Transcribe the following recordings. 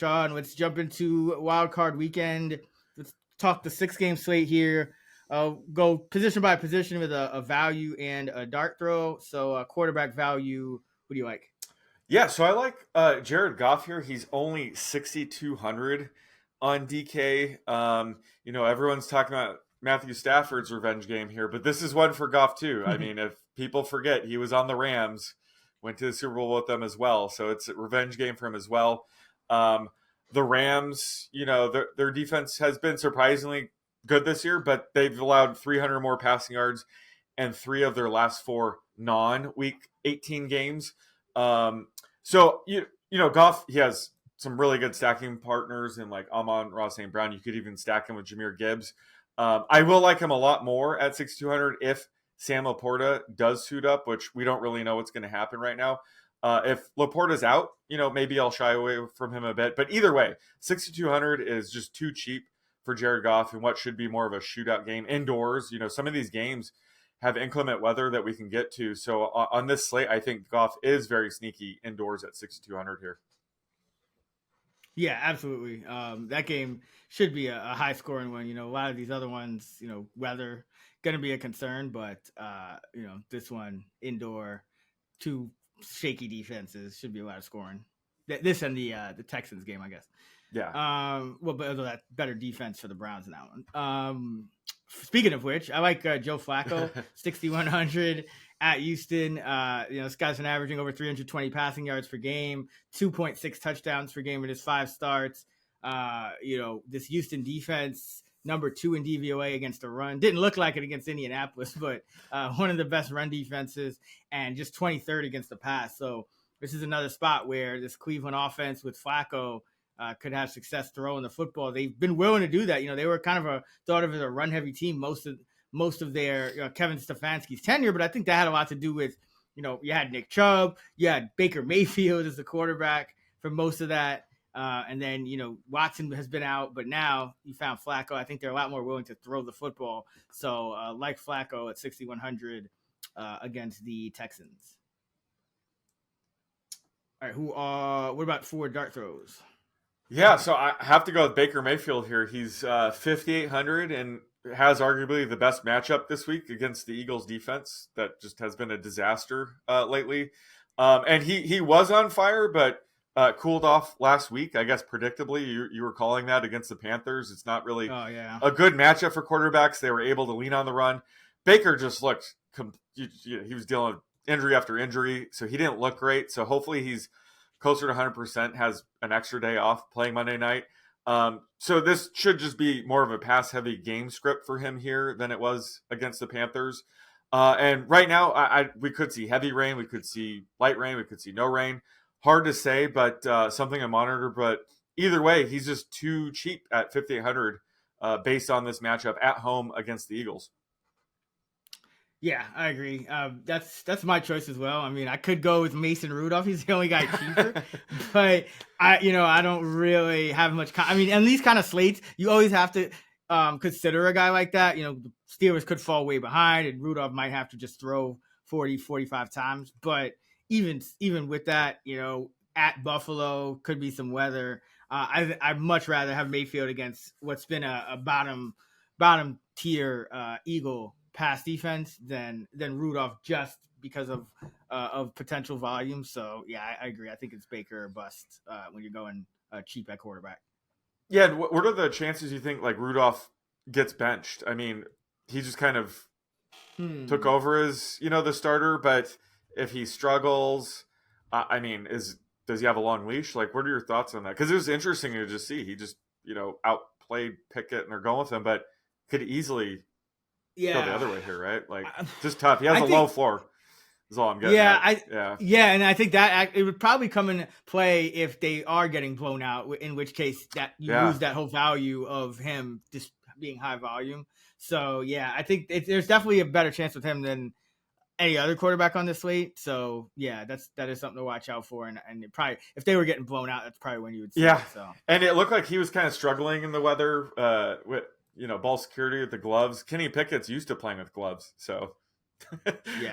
Sean, let's jump into wild card weekend. Let's talk the 6-game slate here. Go position by position with a value and a dart throw. So quarterback value, who do you like? Yeah, so I like Jared Goff here. He's only 6,200 on DK. Everyone's talking about Matthew Stafford's revenge game here, but this is one for Goff too. I mean, if people forget, he was on the Rams, went to the Super Bowl with them as well, so it's a revenge game for him as well. The Rams, their defense has been surprisingly good this year, but they've allowed 300 more passing yards in 3 of their last 4 non-Week 18 games. So Goff, he has some really good stacking partners in like Amon-Ra St. Brown. You could even stack him with Jahmyr Gibbs. I will like him a lot more at 6,200 if Sam Laporta does suit up, which we don't really know what's going to happen right now. If Laporta's out, maybe I'll shy away from him a bit. But either way, 6,200 is just too cheap for Jared Goff in what should be more of a shootout game indoors. Some of these games have inclement weather that we can get to. So on this slate, I think Goff is very sneaky indoors at 6,200 here. Yeah, absolutely. That game should be a high scoring one. A lot of these other ones, weather going to be a concern, but this one indoor, 2 shaky defenses should be a lot of scoring. This and the Texans game, I guess. Yeah. But that better defense for the Browns in that one. Speaking of which, I like Joe Flacco, 6,100 at Houston. This guy's been averaging over 320 passing yards per game, 2.6 touchdowns per game in his 5 starts. This Houston defense, number 2 in DVOA against the run. Didn't look like it against Indianapolis, but one of the best run defenses, and just 23rd against the pass. So this is another spot where this Cleveland offense with Flacco could have success throwing the football. They've been willing to do that. They were kind of thought of as a run-heavy team most of their Kevin Stefanski's tenure, but I think that had a lot to do with, you had Nick Chubb, you had Baker Mayfield as the quarterback for most of that, and then, Watson has been out, but now you found Flacco. I think they're a lot more willing to throw the football. So like Flacco at 6,100 against the Texans. All right, what about 4 dart throws? Yeah, so I have to go with Baker Mayfield here. He's 5,800 and has arguably the best matchup this week against the Eagles defense that just has been a disaster lately. And he was on fire, but cooled off last week. I guess predictably, you were calling that against the Panthers. It's not really a good matchup for quarterbacks. They were able to lean on the run. Baker just looked he was dealing with injury after injury, so he didn't look great. So hopefully he's closer to 100%, has an extra day off playing Monday night. So this should just be more of a pass-heavy game script for him here than it was against the Panthers. And right now, we could see heavy rain, we could see light rain, we could see no rain. Hard to say, but something to monitor. But either way, he's just too cheap at 5,800 based on this matchup at home against the Eagles. Yeah, I agree. That's my choice as well. I mean, I could go with Mason Rudolph. He's the only guy cheaper, but I don't really have much. In these kind of slates, you always have to consider a guy like that. The Steelers could fall way behind, and Rudolph might have to just throw 40, 45 times. But even with that, at Buffalo could be some weather. I'd much rather have Mayfield against what's been a bottom tier Eagle pass defense than Rudolph, just because of potential volume. So yeah, I agree. I think it's Baker or bust when you're going cheap at quarterback. Yeah, what are the chances you think like Rudolph gets benched? I mean, he just kind of took over as the starter, but if he struggles, does he have a long leash? Like, what are your thoughts on that? Because it was interesting to just see he just outplayed Pickett and they're going with him, but could easily go the other way here, right? Like, just tough. He has a low floor. Is all I'm getting. Yeah, and I think that it would probably come into play if they are getting blown out. In which case, that you lose that whole value of him just being high volume. So yeah, I think there's definitely a better chance with him than any other quarterback on this slate. So yeah, that is something to watch out for. And it probably, if they were getting blown out, that's probably when you would see it. So. And it looked like he was kind of struggling in the weather with ball security with the gloves. Kenny Pickett's used to playing with gloves, so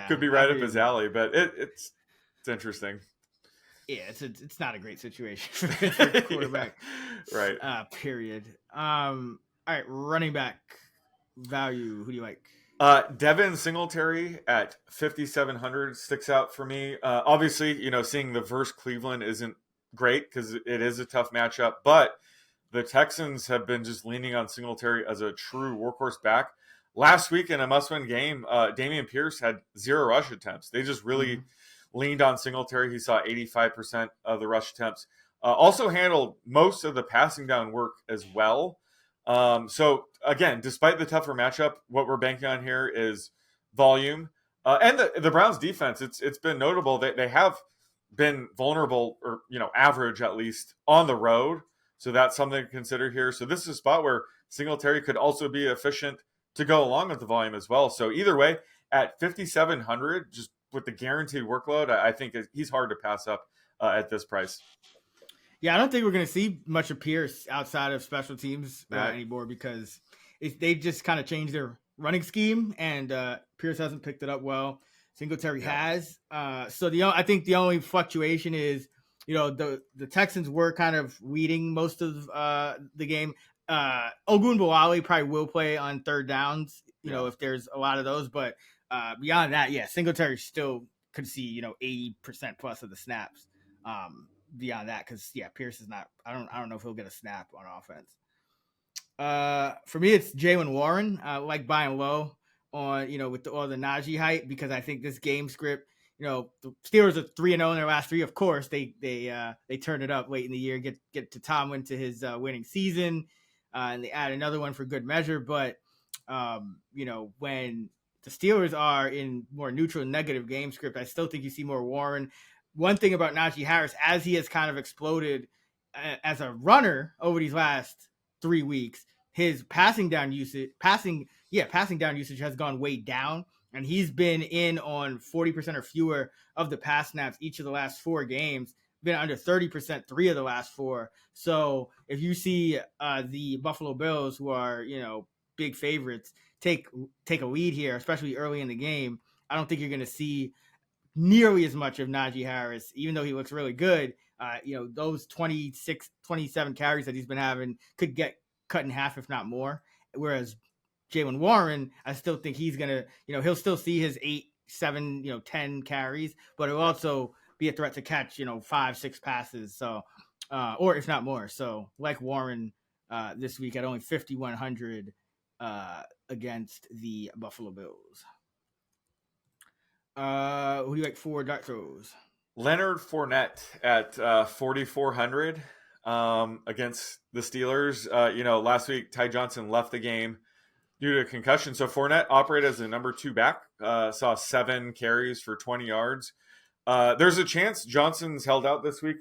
could be right up his alley. But it's interesting. Yeah, it's not a great situation for the quarterback. Yeah, right. Period. All right, running back value. Who do you like? Devin Singletary at 5,700 sticks out for me. Obviously, seeing the versus Cleveland isn't great because it is a tough matchup, but the Texans have been just leaning on Singletary as a true workhorse back. Last week in a must-win game, Dameon Pierce had 0 rush attempts. They just really leaned on Singletary. He saw 85% of the rush attempts. Also handled most of the passing down work as well. So again, despite the tougher matchup, what we're banking on here is volume. And the Browns defense, it's been notable that they have been vulnerable, or average at least, on the road. So that's something to consider here. So this is a spot where Singletary could also be efficient to go along with the volume as well. So either way, at 5,700, just with the guaranteed workload, I think he's hard to pass up at this price. Yeah, I don't think we're going to see much of Pierce outside of special teams anymore, because they just kind of changed their running scheme, and Pierce hasn't picked it up well. Singletary has. So I think the only fluctuation is, the Texans were kind of leading most of the game. Ogunbowale probably will play on third downs, if there's a lot of those. But beyond that, Singletary still could see, 80% plus of the snaps. Beyond that, because Pierce is not. I don't know if he'll get a snap on offense. For me, it's Jaylen Warren. I like buying low on with all the Najee hype, because I think this game script. The Steelers are 3-0 in their last 3. Of course, they turn it up late in the year, get to Tomlin to his winning season, and they add another one for good measure. But when the Steelers are in more neutral, negative game script, I still think you see more Warren. One thing about Najee Harris, as he has kind of exploded as a runner over these last 3 weeks, his passing down usage has gone way down, and he's been in on 40% or fewer of the pass snaps each of the last 4 games, been under 30% 3 of the last 4. So if you see the Buffalo Bills, who are, big favorites, take a lead here, especially early in the game, I don't think you're going to see nearly as much of Najee Harris, even though he looks really good. Those 26, 27 carries that he's been having could get cut in half, if not more. Whereas Jaylen Warren, I still think he's going to, he'll still see his 8, 7, 10 carries, but it'll also be a threat to catch, 5, 6 passes. So, or if not more. So like Warren this week at only 5,100 against the Buffalo Bills. Who do you like for dart throws? Leonard Fournette at 4,400 against the Steelers. Last week Ty Johnson left the game due to concussion. So Fournette operated as the number 2 back, saw 7 carries for 20 yards. There's a chance Johnson's held out this week.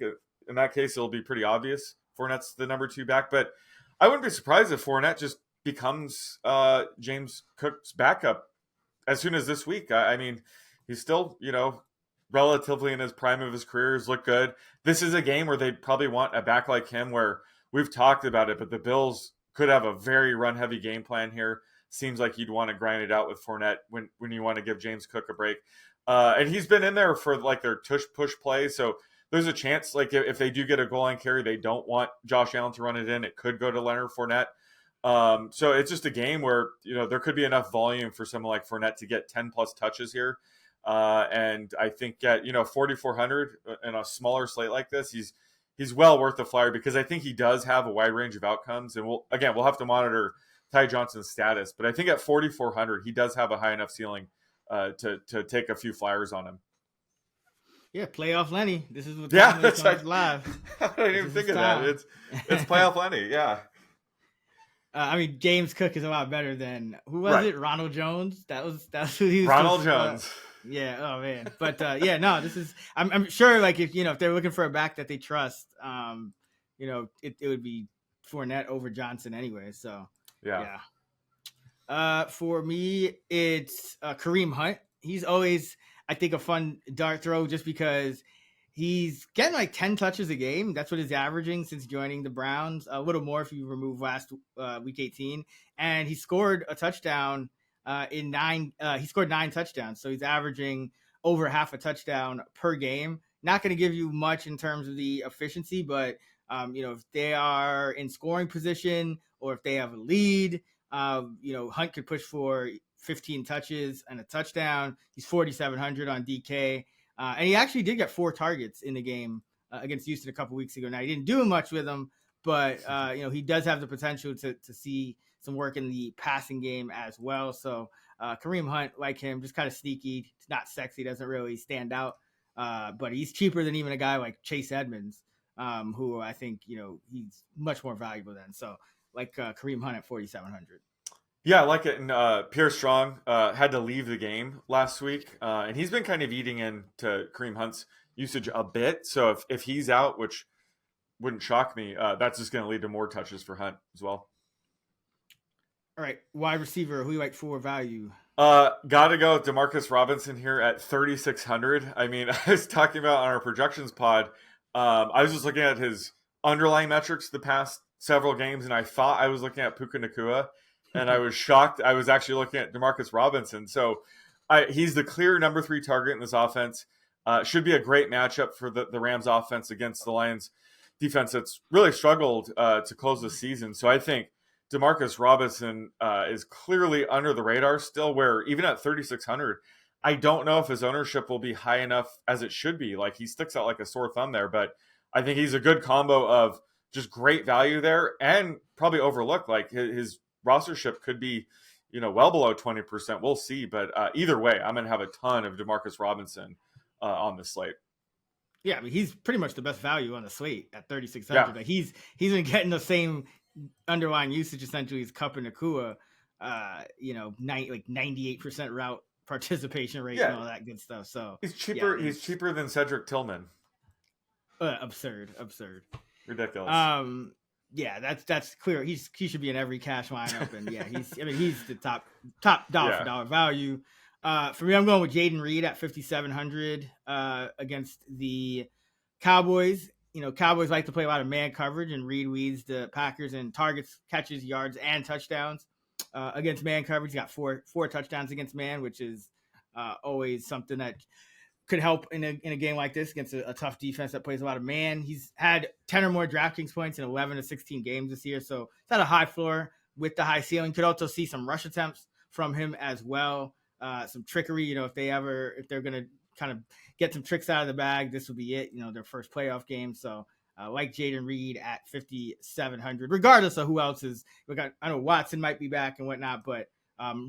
In that case, it'll be pretty obvious Fournette's the number 2 back. But I wouldn't be surprised if Fournette just becomes James Cook's backup as soon as this week. I mean, he's still, relatively in his prime of his career. He's looked good. This is a game where they probably want a back like him, where we've talked about it, but the Bills could have a very run-heavy game plan here. Seems like you'd want to grind it out with Fournette when you want to give James Cook a break. And he's been in there for like their tush-push play, so there's a chance, like if they do get a goal line carry, they don't want Josh Allen to run it in. It could go to Leonard Fournette. So it's just a game where, there could be enough volume for someone like Fournette to get 10-plus touches here. And I think at 4,400 in a smaller slate like this, he's well worth the flyer, because I think he does have a wide range of outcomes. And we'll have to monitor Ty Johnson's status, but I think at 4,400 he does have a high enough ceiling to take a few flyers on him. Yeah, playoff Lenny. This is what that's like live. I didn't even think of that. It's playoff Lenny. Yeah. I mean, James Cook is a lot better than, who was it? Ronald Jones. That's who he was. Ronald Jones. Yeah. Oh man. But this is. I'm sure. Like if they're looking for a back that they trust, it would be Fournette over Johnson anyway. So yeah. For me, it's Kareem Hunt. He's always, I think, a fun dart throw, just because he's getting like 10 touches a game. That's what he's averaging since joining the Browns. A little more if you remove last week 18. And he scored a touchdown in 9. He scored 9 touchdowns. So he's averaging over half a touchdown per game. not going to give you much in terms of the efficiency, but if they are in scoring position or if they have a lead, Hunt could push for 15 touches and a touchdown. He's 4,700 on DK. And he actually did get 4 targets in the game against Houston a couple weeks ago. Now, he didn't do much with them, but, he does have the potential to see some work in the passing game as well. So Kareem Hunt, like him, just kind of sneaky. It's not sexy, doesn't really stand out. But he's cheaper than even a guy like Chase Edmonds, who I think, he's much more valuable than. So like Kareem Hunt at 4,700. Yeah, I like it. And Pierre Strong had to leave the game last week, and he's been kind of eating into Kareem Hunt's usage a bit. So if he's out, which wouldn't shock me, that's just going to lead to more touches for Hunt as well. All right, wide receiver, who you like for value? Gotta go with Demarcus Robinson here at 3,600. I mean, I was talking about on our projections pod, I was just looking at his underlying metrics the past several games, and I thought I was looking at Puka Nacua, and I was shocked. I was actually looking at Demarcus Robinson. So he's the clear number 3 target in this offense. Should be a great matchup for the Rams offense against the Lions defense that's really struggled to close the season. So I think Demarcus Robinson is clearly under the radar still, where even at 3,600, I don't know if his ownership will be high enough as it should be. Like, he sticks out like a sore thumb there, but I think he's a good combo of just great value there and probably overlooked. Like, his rostership could be, well below 20%. We'll see. But either way, I'm going to have a ton of Demarcus Robinson on the slate. Yeah, I mean, he's pretty much the best value on the slate at 3,600. Yeah. Like he's been getting the same underlying usage essentially as Kupp and Nacua, 98% route participation rate and all that good stuff. So he's cheaper. He's cheaper than Cedric Tillman. Absurd. Ridiculous. That's clear. He should be in every cash lineup, and he's the top dollar for dollar value. For me, I'm going with Jaden Reed at 5,700 against the Cowboys. Cowboys like to play a lot of man coverage, and Reed leads the Packers in targets, catches, yards, and touchdowns. Against man coverage, he got four touchdowns against man, which is always something that could help in a game like this against a tough defense that plays a lot of man. He's had 10 or more DraftKings points in 11 to 16 games this year, so it's at a high floor with the high ceiling. Could also see some rush attempts from him as well. Some trickery, if they're going to kind of get some tricks out of the bag, this will be it, their first playoff game. So like Jaden Reed at 5,700, regardless of who else is. I know Watson might be back and whatnot, but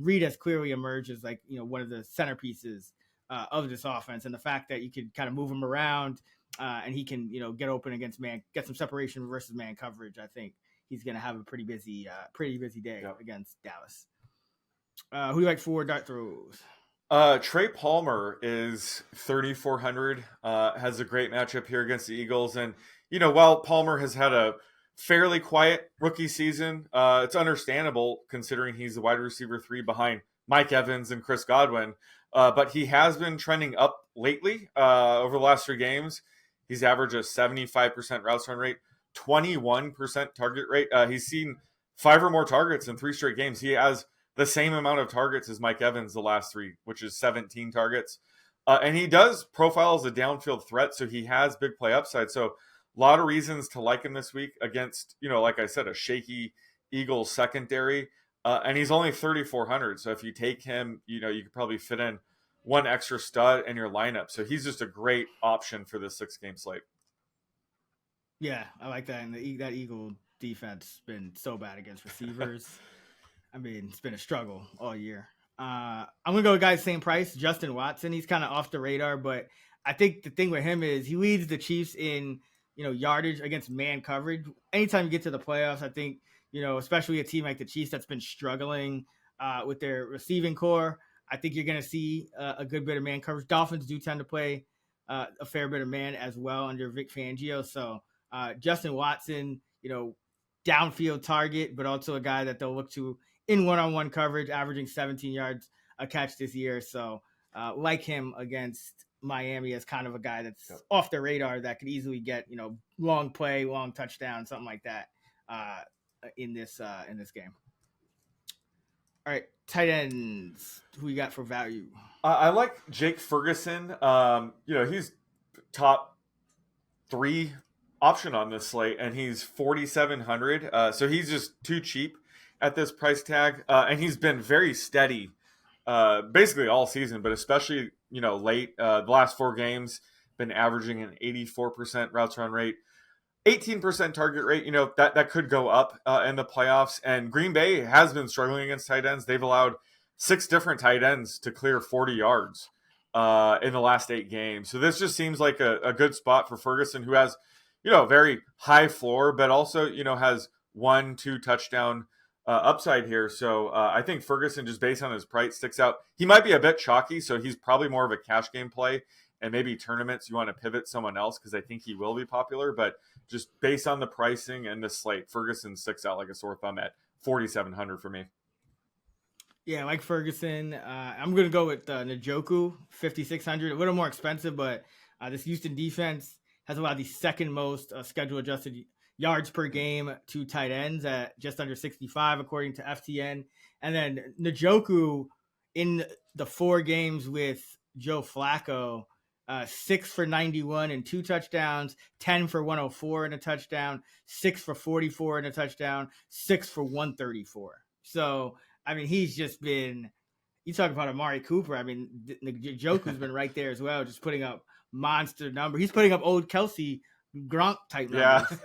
Reed has clearly emerged as one of the centerpieces of this offense. And the fact that you could kind of move him around and he can, get open against man, get some separation versus man coverage. I think he's going to have a pretty busy day against Dallas. Who do you like for dart throws? Trey Palmer is 3,400, has a great matchup here against the Eagles. And, while Palmer has had a fairly quiet rookie season, it's understandable considering he's the wide receiver 3 behind Mike Evans and Chris Godwin. But he has been trending up lately over the last 3 games. He's averaged a 75% route run rate, 21% target rate. He's seen 5 or more targets in 3 straight games. He has the same amount of targets as Mike Evans the last 3, which is 17 targets. And he does profile as a downfield threat, so he has big play upside. So a lot of reasons to like him this week against, like I said, a shaky Eagles secondary. And he's only 3,400. So if you take him, you could probably fit in one extra stud in your lineup. So he's just a great option for this 6-game slate. Yeah, I like that. And that Eagle defense has been so bad against receivers. I mean, it's been a struggle all year. I'm going to go with guys same price, Justin Watson. He's kind of off the radar, but I think the thing with him is he leads the Chiefs in, yardage against man coverage. Anytime you get to the playoffs, I think, especially a team like the Chiefs that's been struggling with their receiving core, I think you're going to see a good bit of man coverage. Dolphins do tend to play a fair bit of man as well under Vic Fangio. So Justin Watson, downfield target, but also a guy that they'll look to in one-on-one coverage, averaging 17 yards a catch this year. So like him against Miami as kind of a guy that's off the radar that could easily get, long play, long touchdown, something like that in this game. All right, tight ends. Who you got for value? I like Jake Ferguson. He's top 3 option on this slate, and he's 4,700. So he's just too cheap at this price tag, and he's been very steady, basically all season, but especially late. The last 4 games been averaging an 84% routes run rate, 18% target rate. That could go up in the playoffs. And Green Bay has been struggling against tight ends. They've allowed 6 different tight ends to clear 40 yards in the last 8 games. So this just seems like a good spot for Ferguson, who has, very high floor, but also, has 1-2 touchdown upside here. So I think Ferguson, just based on his price, sticks out. He might be a bit chalky, so he's probably more of a cash game play. And maybe tournaments, you want to pivot someone else, because I think he will be popular. But just based on the pricing and the slate, Ferguson sticks out like a sore thumb at 4,700 for me. Yeah, like Ferguson. I'm going to go with Njoku, 5,600. A little more expensive, but this Houston defense has allowed the second most schedule-adjusted yards per game to tight ends at just under 65, according to FTN. And then Njoku, in the 4 games with Joe Flacco, 6 for 91 and 2 touchdowns, 10 for 104 and a touchdown, 6 for 44 and a touchdown, 6 for 134. So, I mean, he's just been, you talk about Amari Cooper. I mean, Njoku's been right there as well, just putting up monster number. He's putting up old Kelsey Gronk type numbers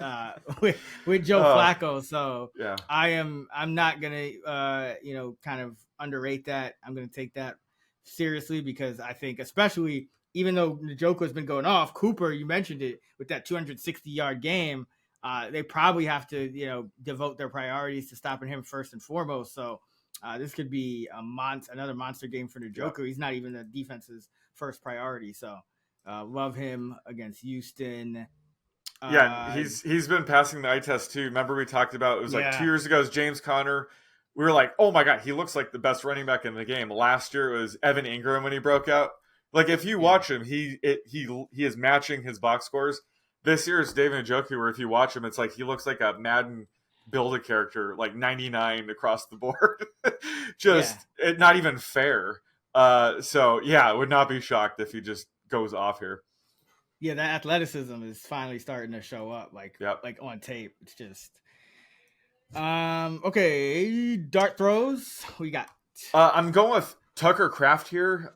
with Joe Flacco. So yeah. I'm not going to, kind of underrate that. I'm going to take that seriously, because I think, especially, even though Njoku has been going off, Cooper, you mentioned it, with that 260-yard game, they probably have to, devote their priorities to stopping him first and foremost. So this could be another monster game for Njoku. Yeah. He's not even the defense's first priority. So love him against Houston. Yeah, he's been passing the eye test too. Remember we talked about, it was like 2 years ago, it was James Conner. We were like, oh my God, he looks like the best running back in the game. Last year it was Evan Ingram when he broke out. Like, if you watch him, he is matching his box scores. This year is David Njoku, where if you watch him, it's like he looks like a Madden Build-A-Character, like 99 across the board. Not even fair. So, yeah, I would not be shocked if he just goes off here. Yeah, that athleticism is finally starting to show up, like on tape. It's just okay. Dart throws. We got. I'm going with Tucker Kraft here.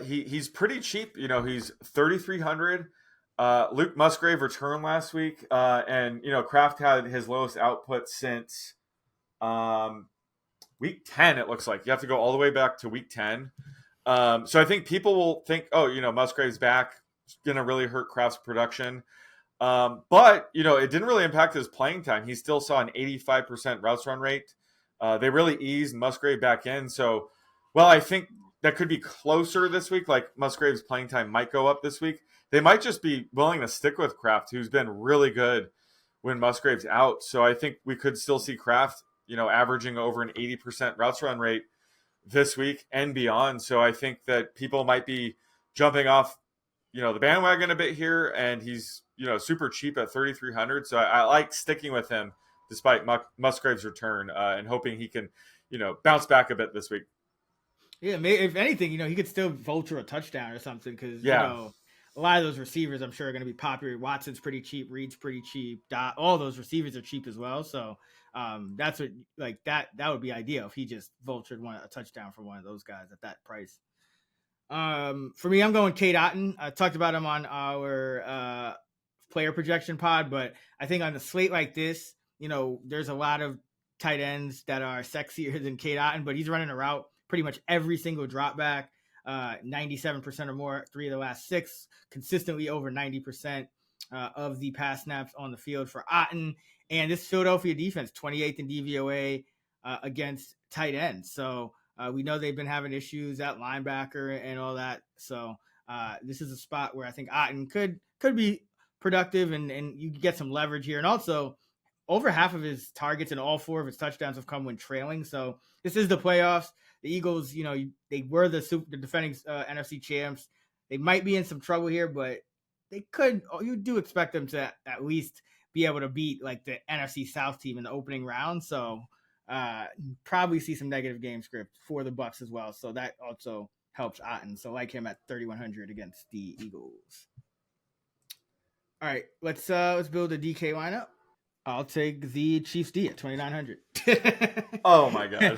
He's pretty cheap. He's 3,300. Luke Musgrave returned last week, and Kraft had his lowest output since week 10. It looks like you have to go all the way back to week 10. So I think people will think, oh, Musgrave's back. It's going to really hurt Kraft's production. But it didn't really impact his playing time. He still saw an 85% routes run rate. They really eased Musgrave back in. So, I think that could be closer this week. Like, Musgrave's playing time might go up this week. They might just be willing to stick with Kraft, who's been really good when Musgrave's out. So I think we could still see Kraft, averaging over an 80% routes run rate this week and beyond. So I think that people might be jumping off, the bandwagon a bit here, and he's, super cheap at 3,300. So I like sticking with him despite Musgrave's return, and hoping he can, bounce back a bit this week. Yeah, if anything, he could still vulture a touchdown or something, because a lot of those receivers, I'm sure, are going to be popular. Watson's pretty cheap, Reed's pretty cheap, all those receivers are cheap as well. So that's what, like, that would be ideal if he just vultured a touchdown from one of those guys at that price. For me, I'm going Cade Otton. I talked about him on our player projection pod, but I think on the slate like this, there's a lot of tight ends that are sexier than Cade Otton, but he's running a route pretty much every single drop back, 97% or more, 3 of the last 6, consistently over 90% of the pass snaps on the field for Otton. And this Philadelphia defense, 28th in DVOA against tight ends. So we know they've been having issues at linebacker and all that. So this is a spot where I think Otton could be productive, and you get some leverage here. And also, over half of his targets and all 4 of his touchdowns have come when trailing. So this is the playoffs. The Eagles, they were the defending NFC champs. They might be in some trouble here, but you do expect them to at least be able to beat, like, the NFC South team in the opening round. So probably see some negative game script for the Bucs as well. So that also helps Otton. So like him at 3,100 against the Eagles. All right, let's build a DK lineup. I'll take the Chiefs D at 2,900. Oh my god.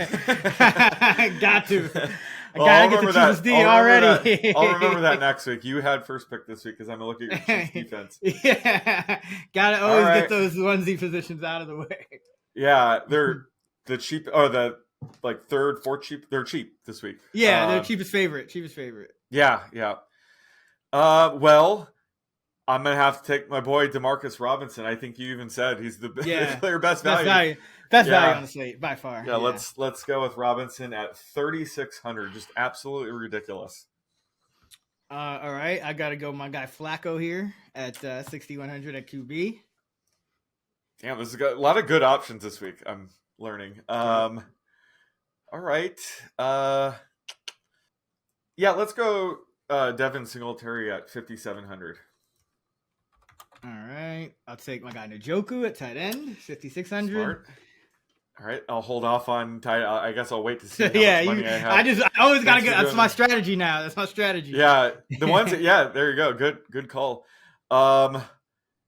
Got to. I Well, gotta get the Chiefs D already. I'll remember that next week. You had first pick this week because I'm gonna look at your Chiefs defense. Yeah, gotta always get those onesie positions out of the way. Yeah, they're the cheap or the like third, fourth cheap. They're cheap this week. Yeah, they're cheapest favorite. Cheapest favorite. Yeah, yeah. Well, I'm gonna have to take my boy Demarcus Robinson. I think you even said he's the clear best value. Best value on the slate by far. Yeah, let's go with Robinson at 3,600. Just absolutely ridiculous. All right, I gotta go my guy Flacco here at 6,100 at QB. Damn, this has got a lot of good options this week. I'm learning. All right. Yeah, let's go Devin Singletary at 5,700. All right, I'll take my guy Njoku at tight end, 5,600. Smart. All right, I'll hold off on tight. I guess I'll wait to see how much money I have. I always gotta get. That's my strategy now. That's my strategy. Yeah, the ones. There you go. Good call. God,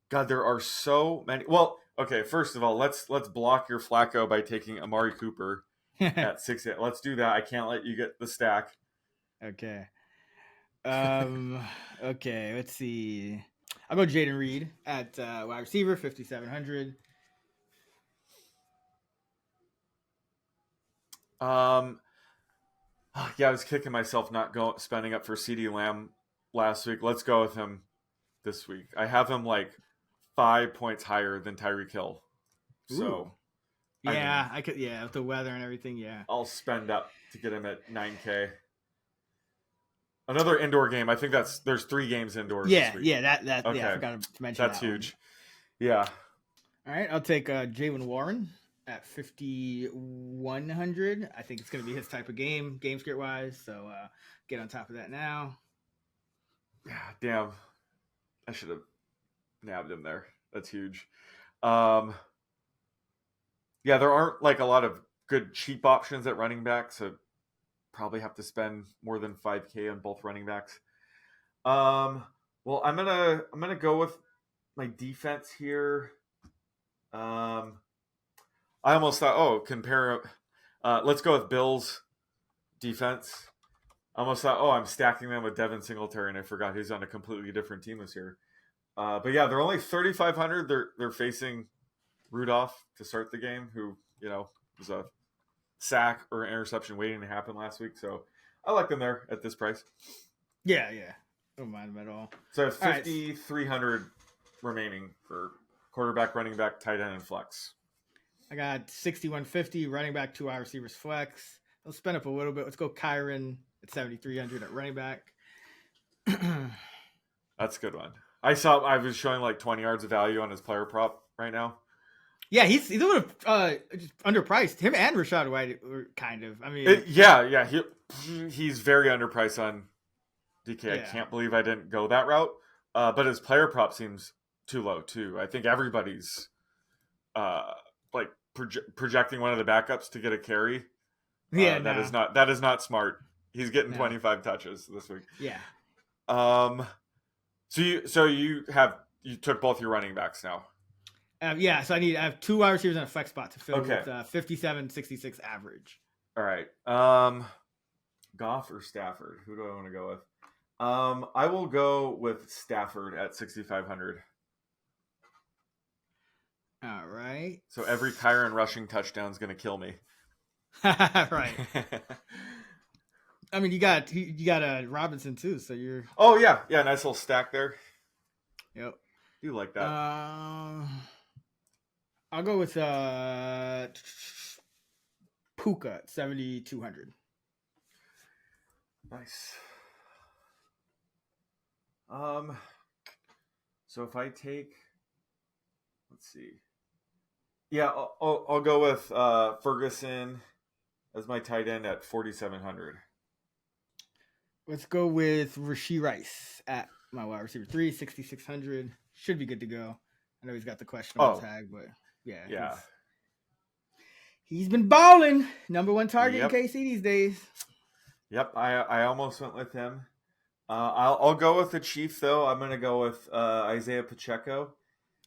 there are so many. Well, okay. First of all, let's block your Flacco by taking Amari Cooper at 6. Let's do that. I can't let you get the stack. Okay. Okay. Let's see. I'll go Jaden Reed at wide receiver, 5,700. Yeah, I was kicking myself not spending up for CeeDee Lamb last week. Let's go with him this week. I have him like 5 points higher than Tyreek Hill. So yeah, I could. Yeah, with the weather and everything. Yeah, I'll spend up to get him at 9K. Another indoor game. I think there's 3 games indoors. Yeah, this week. yeah, that. Okay. Yeah, I forgot to mention that's huge. Yeah. All right, I'll take Jaylen Warren at 5,100. I think it's going to be his type of game script wise. So get on top of that now. Yeah, damn. I should have nabbed him there. That's huge. Yeah, there aren't like a lot of good cheap options at running back, so probably have to spend more than 5K on both running backs. Well, I'm gonna go with my defense here. I almost thought, compare. Let's go with Bills defense. I almost thought, I'm stacking them with Devin Singletary, and I forgot he's on a completely different team this year. But yeah, they're only 3,500. They're facing Rudolph to start the game, who was a sack or interception waiting to happen last week. So I like them there at this price. Yeah. Don't mind them at all. So 5,300 remaining for quarterback, running back, tight end, and flex. I got 6,150 running back, 2 wide receivers flex. Let's spend up a little bit. Let's go Kyron at 7,300 at running back. That's a good one. I was showing like 20 yards of value on his player prop right now. Yeah, he's a little underpriced. Him and Rashad White were kind of. I mean, he's very underpriced on DK. Yeah. I can't believe I didn't go that route. But his player prop seems too low too. I think everybody's projecting one of the backups to get a carry. Yeah, that is not smart. He's getting 25 touches this week. Yeah. So you took both your running backs now. Yeah, so I have 2 wide receivers and a flex spot to fill with 57.66 average. All right. Goff or Stafford? Who do I want to go with? I will go with Stafford at 6,500. All right. So every Kyron rushing touchdown is going to kill me. Right. I mean, you got Robinson too, so you're. Oh yeah, nice little stack there. Yep. You like that? I'll go with Puka at 7,200. Nice. So if I take, let's see. Yeah, I'll go with Ferguson as my tight end at 4,700. Let's go with Rashee Rice at my wide receiver 3, 6,600. Should be good to go. I know he's got the questionable tag, but yeah. He's been balling. Number 1 target in KC these days. Yep, I almost went with him. I'll go with the Chief though. I'm gonna go with Isaiah Pacheco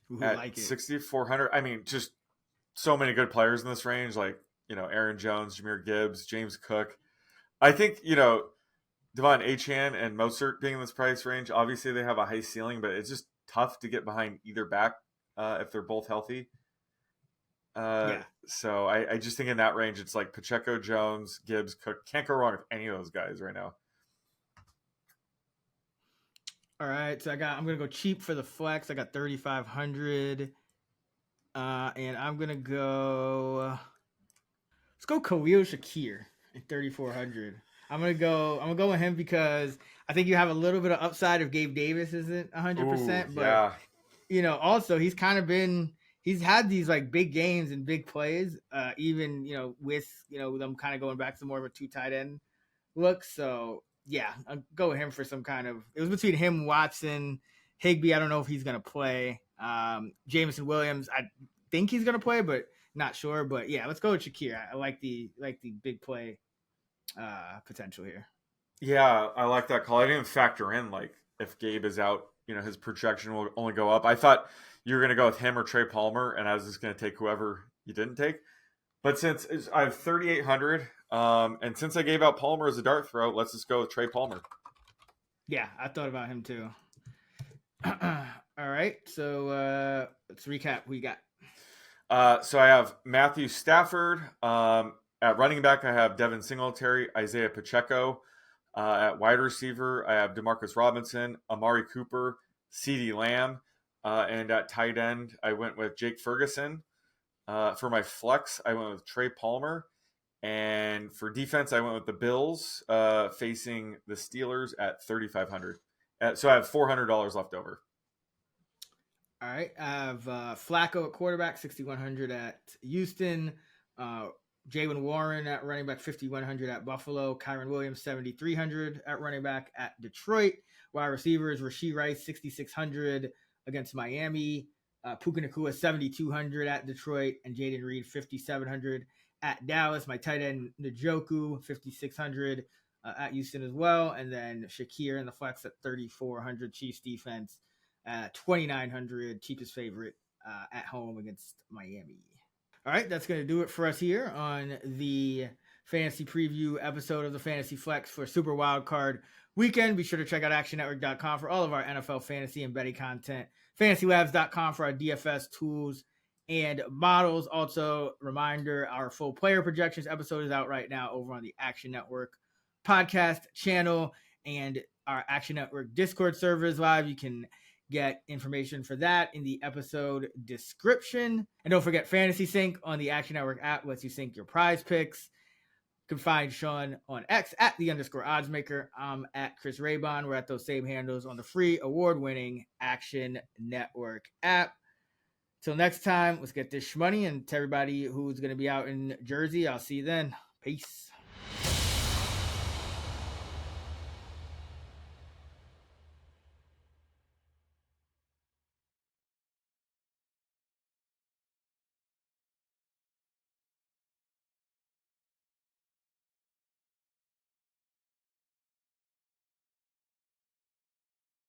Who at like it? 6,400. I mean, just so many good players in this range, like Aaron Jones, Jahmyr Gibbs, James Cook. I think Devon Achane and Mostert being in this price range. Obviously, they have a high ceiling, but it's just tough to get behind either back if they're both healthy. Yeah. So I just think in that range, it's like Pacheco, Jones, Gibbs, Cook. Can't go wrong with any of those guys right now. All right, so I'm gonna go cheap for the flex. I got 3,500, and I'm gonna go. Let's go Khalil Shakir at 3,400. I'm gonna go with him because I think you have a little bit of upside if Gabe Davis isn't 100%, but Yeah. Also he's kind of he's had these like big games and big plays, even with them kind of going back to more of a 2 tight end look. So yeah, I'll go with him for some kind of. It was between him, Watson, Higbee. I don't know if he's gonna play. Jameson Williams, I think he's gonna play, but not sure. But yeah, let's go with Shakir. I like the big play potential here. Yeah, I like that call. I didn't factor in like if Gabe is out, his projection will only go up. I thought you were going to go with him or Trey Palmer, and I was just going to take whoever you didn't take. But since I have 3,800, and since I gave out Palmer as a dart throw, let's just go with Trey Palmer. Yeah, I thought about him too. All right, so let's recap who you got. So I have Matthew Stafford. At running back, I have Devin Singletary, Isaiah Pacheco. At wide receiver, I have Demarcus Robinson, Amari Cooper, CeeDee Lamb. And at tight end, I went with Jake Ferguson. For my flex, I went with Trey Palmer. And for defense, I went with the Bills facing the Steelers at 3,500. So I have $400 left over. All right, I have Flacco at quarterback, 6,100 at Houston. Jaylen Warren at running back, 5,100 at Buffalo. Kyron Williams, 7,300 at running back at Detroit. Wide receivers, Rashee Rice, 6,600 against Miami. Puka Nacua, 7,200 at Detroit. And Jaden Reed, 5,700 at Dallas. My tight end, Njoku, 5,600 at Houston as well. And then Shakir in the flex at 3,400. Chiefs defense at 2,900. Cheapest favorite at home against Miami. All right, that's going to do it for us here on the fantasy preview episode of the Fantasy Flex for Super Wildcard Weekend. Be sure to check out actionnetwork.com for all of our NFL fantasy and betting content, fantasylabs.com for our DFS tools and models. Also, reminder, our full player projections episode is out right now over on the Action Network podcast channel, and our Action Network Discord server is live. You can get information for that in the episode description. And don't forget Fantasy Sync on the Action Network app lets you sync your prize picks. You can find Sean on X at @_oddsmaker. I'm at Chris Raybon. We're at those same handles on the free award-winning Action Network app. Till next time, let's get this shmoney. And to everybody who's going to be out in Jersey, I'll see you then. Peace.